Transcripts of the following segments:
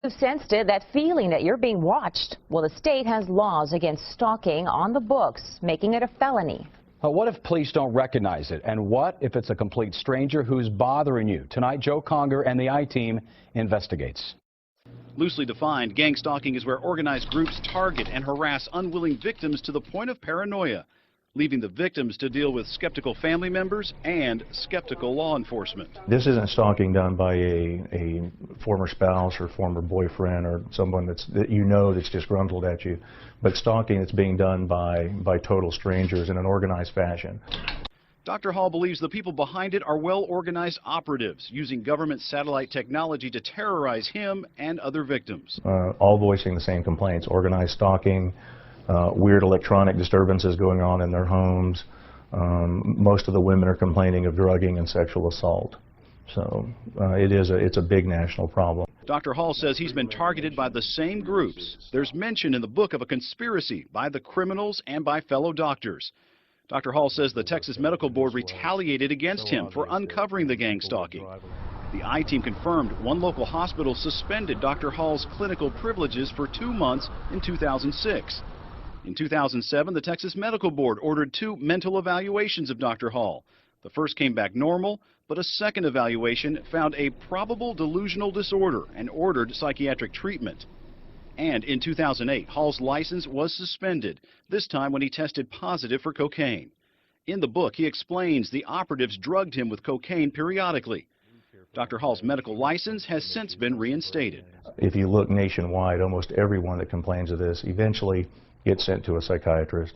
You've sensed it, that feeling that you're being watched. Well, the state has laws against stalking on the books, making it a felony. But what if police don't recognize it? And what if it's a complete stranger who's bothering you? Tonight, Joe Conger and the I-Team investigates. Loosely defined, gang stalking is where organized groups target and harass unwilling victims to the point of paranoia, leaving the victims to deal with skeptical family members and skeptical law enforcement. This isn't stalking done by a former spouse or former boyfriend or someone that's disgruntled at you, but stalking that's being done by total strangers in an organized fashion. Dr. Hall believes the people behind it are well-organized operatives using government satellite technology to terrorize him and other victims. All voicing the same complaints: organized stalking, weird electronic disturbances going on in their homes. Most of the women are complaining of drugging and sexual assault. So it's a big national problem. Dr. Hall says he's been targeted by the same groups. There's mention in the book of a conspiracy by the criminals and by fellow doctors. Dr. Hall says the Texas Medical Board retaliated against him for uncovering the gang stalking. The I-Team confirmed one local hospital suspended Dr. Hall's clinical privileges for 2 months in 2006. In 2007, the Texas Medical Board ordered 2 mental evaluations of Dr. Hall. The first came back normal, but a second evaluation found a probable delusional disorder and ordered psychiatric treatment. And in 2008, Hall's license was suspended, this time when he tested positive for cocaine. In the book, he explains the operatives drugged him with cocaine periodically. Dr. Hall's medical license has since been reinstated. If you look nationwide, almost everyone that complains of this eventually gets sent to a psychiatrist.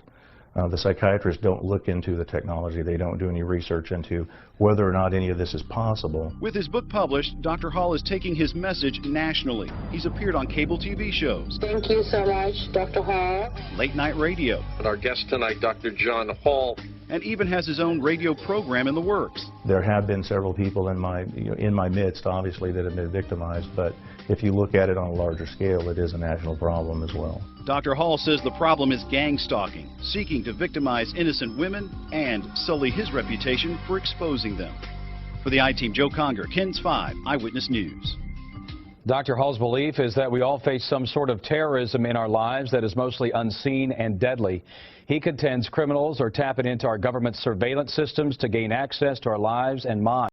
The psychiatrists don't look into the technology. They don't do any research into whether or not any of this is possible. With his book published, Dr. Hall is taking his message nationally. He's appeared on cable TV shows. Thank you so much, Dr. Hall. Late night radio. And our guest tonight, Dr. John Hall. And even has his own radio program in the works. There have been several people in my midst, obviously, that have been victimized, but if you look at it on a larger scale, it is a national problem as well. Dr. Hall says the problem is gang stalking, seeking to victimize innocent women and sully his reputation for exposing them. For the I-Team, Joe Conger, KENS 5 Eyewitness News. Dr. Hall's belief is that we all face some sort of terrorism in our lives that is mostly unseen and deadly. He contends criminals are tapping into our government surveillance systems to gain access to our lives and minds.